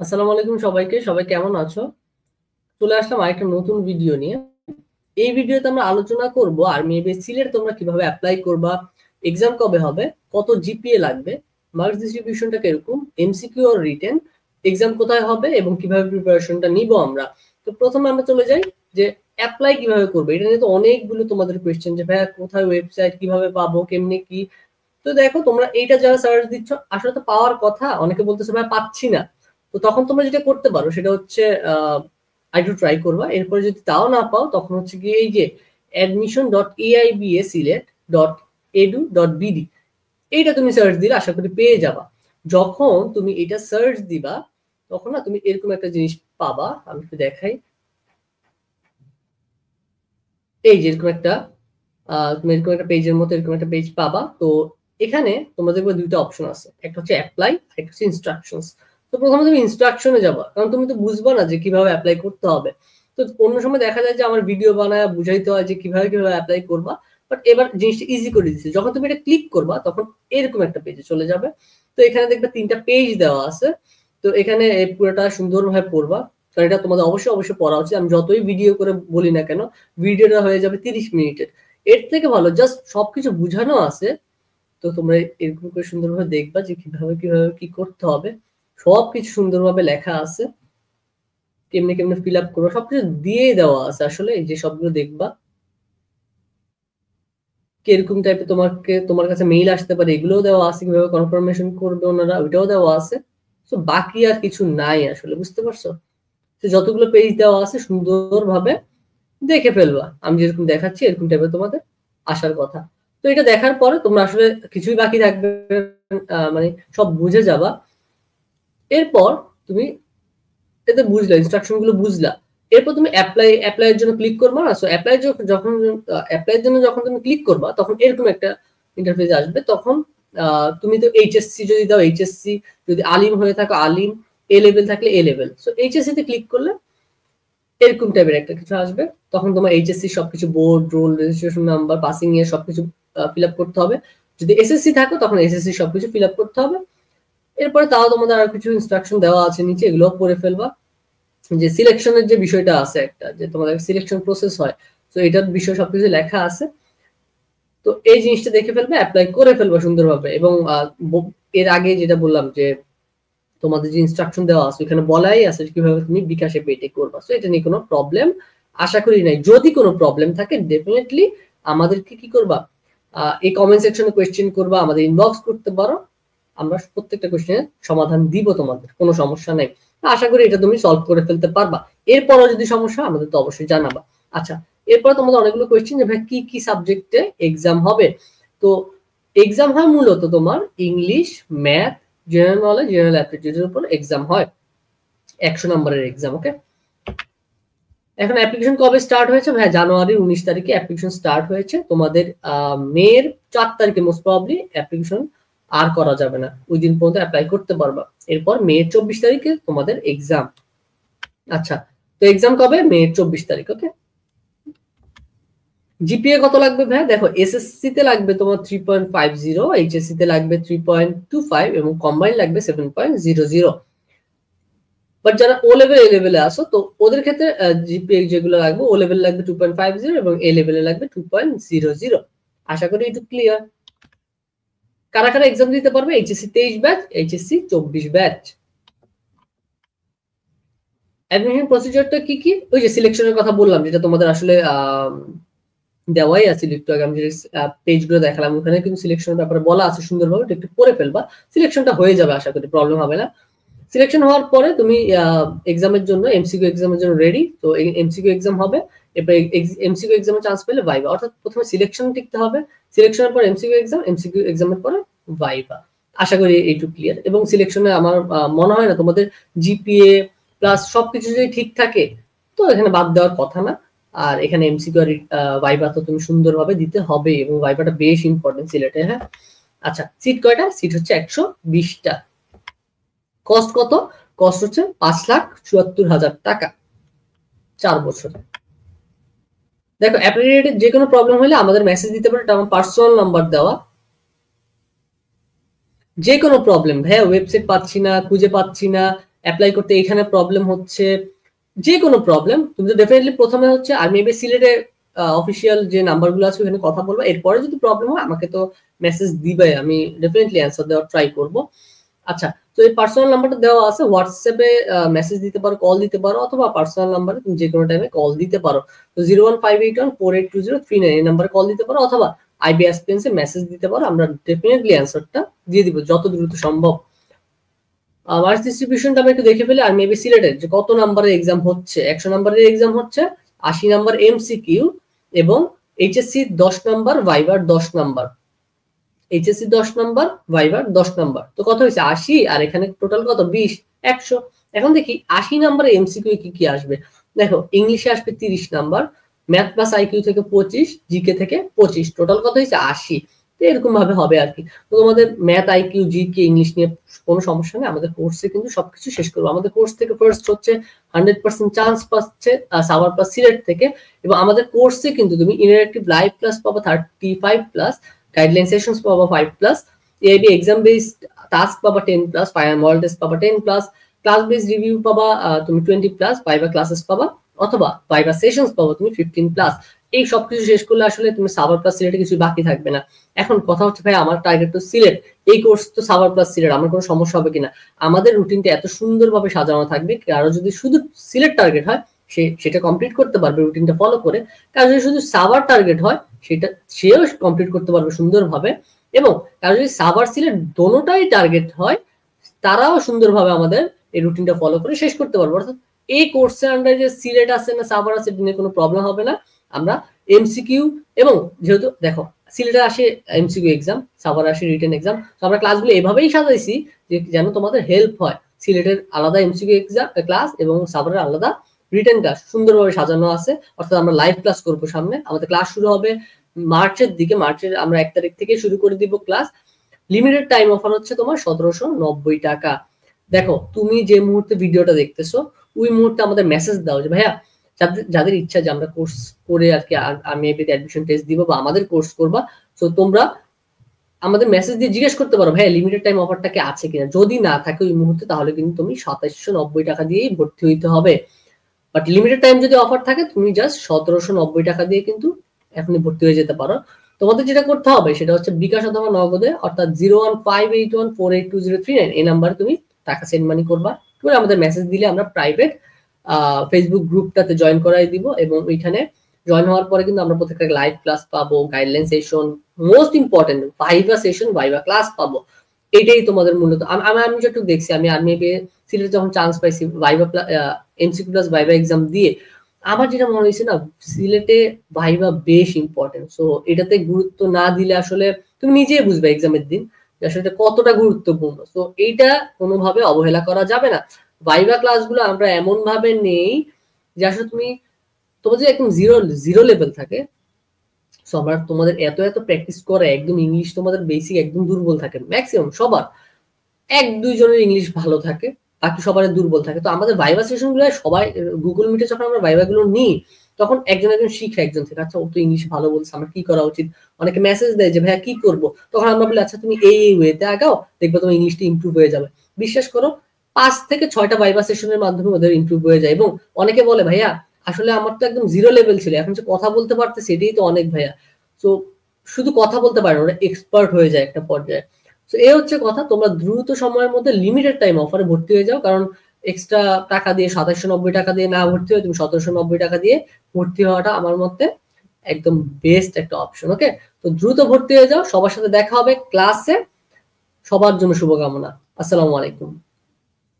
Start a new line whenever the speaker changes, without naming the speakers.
আসসালামু আলাইকুম সবাইকে। সবাই কেমন আছো? চলে আসলাম আরেকটা নতুন ভিডিও নিয়ে। এই ভিডিওতে আমরা আলোচনা করব আর্মি এফ সিলেট তোমরা কিভাবে অ্যাপ্লাই করবা, এক্সাম কবে হবে, কত জিপিএ লাগবে, মার্কস ডিস্ট্রিবিউশনটা কিরকম, এমসিকিউ আর রিটেন, এক্সাম কোথায় হবে এবং কিভাবে প্রিপারেশনটা নিব আমরা। তো প্রথমে আমরা চলে যাই যে অ্যাপ্লাই কিভাবে করবে। এটা নিয়ে তো অনেকগুলো তোমাদের কোয়েশ্চেন যে ভাইয়া কোথায় ওয়েবসাইট, কিভাবে পাবো, কেমনে কি। তো দেখো তোমরা এইটা যারা সার্চ দিচ্ছ আসলে তো পাওয়ার কথা, অনেকে বলতেছে ভাই পাচ্ছি না। তো তখন তোমরা যেটা করতে পারো সেটা হচ্ছে একটু ট্রাই করবা। এরপরে যদি তাও না পাও তখন হচ্ছে গিয়ে এই যে admission.aiba.silet.edu.bd এইটা তুমি সার্চ দিলে আশা করি পেয়ে যাবা। যখন তুমি এটা সার্চ দিবা তখন না তুমি এরকম একটা জিনিস পাবা। আমি একটু দেখাই। এই যে এরকম একটা তুমি এরকম একটা পেজের মতো এরকম একটা পেজ পাবা। তো এখানে তোমরা দেখবে দুইটা অপশন আছে, একটা হচ্ছে অ্যাপ্লাই, একটা হচ্ছে ইনস্ট্রাকশনস। তো প্রথমে তুমি ইনস্ট্রাকশনে যাবা, কারণ তুমি তো বুঝবা না যে কিভাবে অ্যাপ্লাই করতে হবে। তো অন্য সময় দেখা যায় যে আমার ভিডিও বানায় বুঝাইতে হয় যে কিভাবে কিভাবে অ্যাপ্লাই করবা। বাট এবার জিনিসটা ইজি করে দিচ্ছে, যখন তুমি এটা ক্লিক করবা তখন এরকম একটা পেজে চলে যাবে। তো এখানে দেখবে তিনটা পেজ দেওয়া আছে। তো এখানে পুরোটা সুন্দরভাবে পড়বা, কারণ এটা তোমাদের অবশ্যই অবশ্যই পড়া উচিত। আমি যতই ভিডিও করে বলি না কেন, ভিডিওটা হয়ে যাবে 30 মিনিটের। এর থেকে ভালো জাস্ট সবকিছু বুঝানো আছে। তো তোমরা এরকম করে সুন্দরভাবে দেখবা যে কিভাবে কিভাবে কি করতে হবে। সবকিছু সুন্দরভাবে লেখা আছে, কেমনে কেমনে ফিল আপ করবো সবকিছু দিয়ে দেওয়া আছে। আসলে এই যে সবগুলো দেখবা কিরকম টাইপের তোমার কাছে মেইল আসতে পারে, এগুলোও দেওয়া আছে, কিভাবে কনফার্মেশন করবে ওনারা ওইটাও দেওয়া আছে। তো বাকি আর কিছু নাই আসলে, বুঝতে পারছো? তো যতগুলো পেজ দেওয়া আছে সুন্দরভাবে দেখে ফেলবা। আমি যেরকম দেখাচ্ছি এরকম টাইপের তোমাদের আসার কথা। তো এটা দেখার পরে তোমরা আসলে কিছুই বাকি থাকবে, মানে সব বুঝে যাবা। এরপর তুমি এতে বুঝলা, ইনস্ট্রাকশন গুলো বুঝলা। এরপর তুমি অ্যাপ্লাই এর জন্য ক্লিক করবা না। সো অ্যাপ্লাই যখন অ্যাপ্লাই এর জন্য যখন তুমি ক্লিক করবা তখন এরকম একটা ইন্টারফেস আসবে। তখন তুমি তো এইচএসসি যদি দাও এইচএসসি, যদি আলিম হয়ে থাকো আলিম, এ লেভেল থাকলে এ লেভেল। সো এইচএসসি তে ক্লিক করলে এরকম টাইপের একটা কিছু আসবে। তখন তোমার এইচএসসি সবকিছু board role registration number passing ইয়ার সবকিছু ফিল আপ করতে হবে। যদি এসএসসি থাকো তখন এসএসসি সবকিছু ফিল আপ করতে হবে। এরপরে তাও তোমাদের আর কিছু ইনস্ট্রাকশন দেওয়া আছে নিচে, এগুলো পড়ে ফেলবা। যে সিলেকশনের যে বিষয়টা আছে একটা, যে তোমাদের সিলেকশন প্রসেস হয়, তো এটার বিষয় সবকিছু লেখা আছে। তো এই জিনিসটা দেখে ফেলবে, অ্যাপ্লাই করে ফেলবা সুন্দরভাবে। এবং এর আগে যেটা বললাম যে তোমাদের যে ইনস্ট্রাকশন দেওয়া আছে ওখানে বলাই আছে কিভাবে তুমি বিকাশে পেটে করবা। সো এটা নিয়ে কোনো প্রবলেম আশা করি নাই। যদি কোনো প্রবলেম থাকে ডেফিনেটলি আমাদেরকে কি করবা, এই কমেন্ট সেকশনে কোয়েশ্চেন করবা, আমাদের ইনবক্স করতে পারো। আমরা প্রত্যেকটা কোয়েশ্চেনের সমাধান দিব, তোমাদের কোনো সমস্যা নেই। আশা করি এটা তুমি সলভ করে ফেলতে পারবা। এরপরও যদি সমস্যা আমাদের তো অবশ্যই জানাবা। আচ্ছা, এরপর তোমাদের অনেকগুলো কোয়েশ্চেন যে ভাই কি কি সাবজেক্টে এক্সাম হবে। তো এক্সাম হয় মূলত তোমার English, math, general knowledge, general অ্যাপটিটিউডের উপর এক্সাম হয়। 100 নম্বরের এক্সাম। ওকে, এখন অ্যাপ্লিকেশন কবে স্টার্ট হয়েছে ভাই? জানুয়ারির 19 তারিখে অ্যাপ্লিকেশন স্টার্ট হয়েছে। তোমাদের মের 4 তারিখে মোস্ট প্রবাবলি অ্যাপ্লিকেশন আর করা যাবে না, ওই দিন পর্যন্ত অ্যাপ্লাই করতে পারবা। এরপর মের 24 তারিখে তোমাদের এক্সাম। আচ্ছা, তো এক্সাম কবে? মের 24 তারিখ। ওকে, জিপিএ কত লাগবে ভাই? দেখো এসএসসি তে লাগবে তোমার 3.50, এইচএসসি তে লাগবে 3.25 এবং কম্বাইন লাগবে 7.00। বাট যারা ও লেভেল এ লেভেলে আসো তো ওদের ক্ষেত্রে জিপিএ যেগুলো লাগবে, ও লেভেল লাগবে 2.50 এবং এ লেভেলে লাগবে 2.00। আশা করি একটু ক্লিয়ার। কারা কারা এক্সাম দিতে পারবে? HSC 23 batch, HSC 24 batch. Admission প্রসিজারটা কি কি? ওই যে সিলেকশনের কথা বললাম, যেটা তোমাদের আসলে দেওয়াই আছে একটু আগে। আমি যে পেজগুলো দেখালাম ওখানে কিন্তু সিলেকশনের ব্যাপারে বলা আছে সুন্দরভাবে, একটু পড়ে ফেলবা। সিলেকশনটা হয়ে যাবে, আশা করি প্রবলেম হবে না। সিলেকশন হওয়ার পরে তুমি এক্সামের জন্য এমসিকিউ এক্সামের জন্য রেডি। তো এই এমসিকিউ এক্সাম হবে। এরপর এমসিকিউ এক্সামে চান্স পেলে ভাইবা, অর্থাৎ প্রথমে সিলেকশন টিকতে হবে, সিলেকশনের পর এমসিকিউ এক্সাম, এমসিকিউ এক্সামের পরে ভাইবা। আশা করি এইটুকু ক্লিয়ার। এবং সিলেকশনে আমার মনে হয় না তোমাদের জিপিএ প্লাস সবকিছু যদি ঠিক থাকে তো এখানে বাদ দেওয়ার কথা না। আর এখানে এমসিকিউ আর ভাইবা তো তুমি সুন্দরভাবে দিতে হবে, এবং ভাইবাটা বেশ ইম্পর্টেন্ট সিলেটে। হ্যাঁ, আচ্ছা, সিট কয়টা? সিট হচ্ছে 120টা। কস্ট কত? কস্ট হচ্ছে 5,74,000 টাকা 4 বছর। দেখো অ্যাপ্লাই রিলেটেড যে কোনো প্রবলেম হলে আমাদের মেসেজ দিতে পারো, এটা আমার পার্সোনাল নাম্বার দেওয়া। যে কোনো প্রবলেম ভাইয়া, ওয়েবসাইট পাচ্ছি না, খুঁজে পাচ্ছি না, অ্যাপ্লাই করতে এখানে প্রবলেম হচ্ছে, যে কোনো প্রবলেম, তুমি তো ডেফিনেটলি প্রথমে হচ্ছে আর্মি বেস সিলেটের অফিসিয়াল যে নাম্বারগুলো আছে ওখানে কথা বলবো, এরপরে যদি প্রবলেম হয় আমাকে তো মেসেজ দিবে, আমি ডেফিনেটলি অ্যান্সার দেওয়ার ট্রাই করব। আচ্ছা, তো এই পার্সোনাল নাম্বারটা দেওয়া আছে, হোয়াটসঅ্যাপে মেসেজ দিতে পারো, কল দিতে পারো, অথবা পার্সোনাল নাম্বারে তুমি যে কোনো টাইমে কল দিতে পারো। তো 01581482039 এই নাম্বারে কল দিতে পারো, অথবা আইবি এক্সপেন্সে মেসেজ দিতে পারো, আমরা ডেফিনেটলি অ্যান্সারটা দিয়ে দিব যত দ্রুত সম্ভব। মার্কস ডিস্ট্রিবিউশনটা আমরা একটু দেখে ফেলি। আর মেবি সিলেটের যে কত নাম্বারের এক্সাম হচ্ছে, 100 নাম্বারের এক্সাম হচ্ছে, 80 নাম্বার এমসিকিউ এবং এইচএসসি 10 নাম্বার, ভাইবার 10 নাম্বার। এইচএসসি 10 নাম্বার, ভাইবার 10 নাম্বার, তো কত হয়েছে 80, আর এখানে টোটাল কত 20, 100। এখন দেখি 80 নাম্বারে এমসিকিউ কি কি আসবে। দেখো, ইংলিশে আসবে 30 নাম্বার, ম্যাথ প্লাস আইকিউ থেকে 25, জিকে থেকে 25, টোটাল কত হয়েছে 80। এরকম ভাবে হবে আর কি। তো তোমাদের ম্যাথ, আইকিউ, জিকে, ইংলিশ নিয়ে কোনো সমস্যা নেই, আমাদের কোর্সে কিন্তু সবকিছু শেষ করবো। আমাদের কোর্স থেকে ফার্স্ট হচ্ছে 100% চান্স পাচ্ছে সাভার প্লাস সিলেট থেকে, এবং আমাদের কোর্সে কিন্তু তুমি ইন্টারেক্টিভ লাইভ ক্লাস পাবো 35 প্লাস, গাইডলাইন সেশনস পাবো 5 plus, AIB exam based task পাবা 10 প্লাস, ফাইনাল মডেল টেস্ট পাবা 10 প্লাস, ক্লাস বেসড রিভিউ পাবা তুমি 20 প্লাস, ভাইভা ক্লাসেস পাবা, অথবা ভাইভা সেশনস পাবো তুমি 15 প্লাস। এই সবকিছু শেষ করলে আসলে তুমি সাভার প্লাস সিলেটে কিছু বাকি থাকবে না। এখন কথা হচ্ছে ভাই, আমার টার্গেট তো সিলেট, এই কোর্স তো সাভার প্লাস সিলেট, আমার কোনো সমস্যা হবে কিনা? আমাদের রুটিনটা এত সুন্দরভাবে সাজানো থাকবে, কারো যদি শুধু সিলেট টার্গেট হয় সেটা কমপ্লিট করতে পারবে রুটিনটা ফলো করে, কারো যদি শুধু সাভার টার্গেট হয় সেও কমপ্লিট করতে পারবে সুন্দরভাবে, এবং কারো যদি সাভার সিলেট দোনোটাই টার্গেট হয় তারাও সুন্দরভাবে আমাদের এই রুটিনটা ফলো করে শেষ করতে পারবো। অর্থাৎ এই কোর্সের আন্ডারে যে সিলেট আছে না সাভার আছে, নিয়ে কোনো প্রবলেম হবে না। আমরা এমসিকিউ, এবং যেহেতু দেখো সিলেটে আসে এমসিকিউ এক্সাম, সাভার আসে রিটেন এক্সাম, তো আমরা ক্লাসগুলো এভাবেই সাজাইছি যে যেন তোমাদের হেল্প হয়। সিলেটের আলাদা এমসিকিউ এক্সাম ক্লাস এবং সাভারের আলাদা রিটেন ক্লাস সুন্দরভাবে সাজানো আছে। অর্থাৎ আমরা লাইভ ক্লাস করবো সামনে, আমাদের ক্লাস শুরু হবে মার্চের দিকে, মার্চের আমরা 1 তারিখ থেকে শুরু করে দিব ক্লাস। লিমিটেড টাইম অফার হচ্ছে তোমার 1790 টাকা। দেখো, তুমি যে মুহূর্তে ভিডিওটা দেখতেছো ওই মুহূর্তে আমাদের মেসেজ দাও যে ভাইয়া, যাদের ইচ্ছা যে আমরা কোর্স করে আর কি আমি এবিতে অ্যাডমিশন টেস্ট দিব বা আমাদের কোর্স করবা, তো তোমরা আমাদের মেসেজ দিয়ে জিজ্ঞেস করতে পারো ভাইয়া লিমিটেড টাইম অফারটা কি আছে কিনা। যদি না থাকে ওই মুহূর্তে, তাহলে কিন্তু তুমি 2790 টাকা দিয়েই ভর্তি হইতে হবে। বাট লিমিটেড টাইম যদি অফার থাকে, তুমি জাস্ট 1790 টাকা দিয়ে কিন্তু এখনই ভর্তি হয়ে যেতে পারো। তোমাদের যেটা করতে হবে সেটা হচ্ছে বিকাশ অথবা নগদে, অর্থাৎ 01581482039 এই নাম্বারে তুমি টাকা সেন্ড মানি করবা, তুমি আমাদের মেসেজ দিলে আমরা প্রাইভেট ফেসবুক গ্রুপটাতে জয়েন করাই দিব, এবং ওইখানে জয়েন হওয়ার পরে কিন্তু আমরা প্রত্যেকটা লাইভ ক্লাস পাবো, guideline session, most important viva session, viva class পাবো। এটাই তোমাদের মূলত। আমি যেটুকু দেখছি, আমি আর্মি সিলেটে যখন চান্স পাইছি viva MCQ plus viva exam দিয়ে, আমার যেটা মনে হয়েছে না, সিলেটে ভাইভা বেশ ইম্পর্টেন্ট। সো এটাতে গুরুত্ব না দিলে আসলে তুমি নিজেই বুঝবে এক্সামের দিন আসলে কতটা গুরুত্বপূর্ণ। তো এইটা কোনোভাবে অবহেলা করা যাবে না। ভাইভা ক্লাসগুলো আমরা এমন ভাবে নেই যে আসলে তোমার যে একদম জিরো লেভেল থাকে, সো আমরা তোমাদের এত প্র্যাকটিস করে একদম ইংলিশ তোমাদের বেসিক একদম দুর্বল থাকে, ম্যাক্সিমাম সবার 1-2 জনের ইংলিশ ভালো থাকে, বাকি সবার দুর্বল থাকে। তো আমাদের ভাইভা সেশন গুলো সবাই গুগল মিটে যখন আমরা ভাইভা গুলো নিই, তখন একজন শিখে একজন থেকে, আচ্ছা ও তো ইংলিশ ভালো বলছে, আমার কি করা উচিত। অনেকে মেসেজ দেয় যে ভাইয়া কি করবো, তখন আমরা বলি আচ্ছা তুমি এই ওয়েতে আগাও, দেখবো তোমার ইংলিশটা ইমপ্রুভ হয়ে যাবে। বিশ্বাস করো 5 থেকে 6টা ভাইভা সেশনের মাধ্যমে ওদের ইমপ্রুভ হয়ে যায়। এবং অনেকে বলে ভাইয়া আসলে আমার তো একদম জিরো লেভেল ছিল, এখন যে কথা বলতে পারতেছে এটাই তো অনেক ভাইয়া। তো শুধু কথা বলতে পারে না, ওরা এক্সপার্ট হয়ে যায় একটা পর্যায়ে। তো এই হচ্ছে কথা, তোমরা দ্রুত সময়ের মধ্যে লিমিটেড টাইম অফারে ভর্তি হয়ে যাও, কারণ এক্সট্রা টাকা দিয়ে 2790 টাকা দিয়ে না ভর্তি হয়ে তুমি 1790 টাকা দিয়ে ভর্তি হওয়াটা আমার মতে একদম বেস্ট একটা অপশন। ওকে, তো দ্রুত ভর্তি হয়ে যাও, সবার সাথে দেখা হবে ক্লাসে। সবার জন্য শুভকামনা। আসসালামু আলাইকুম।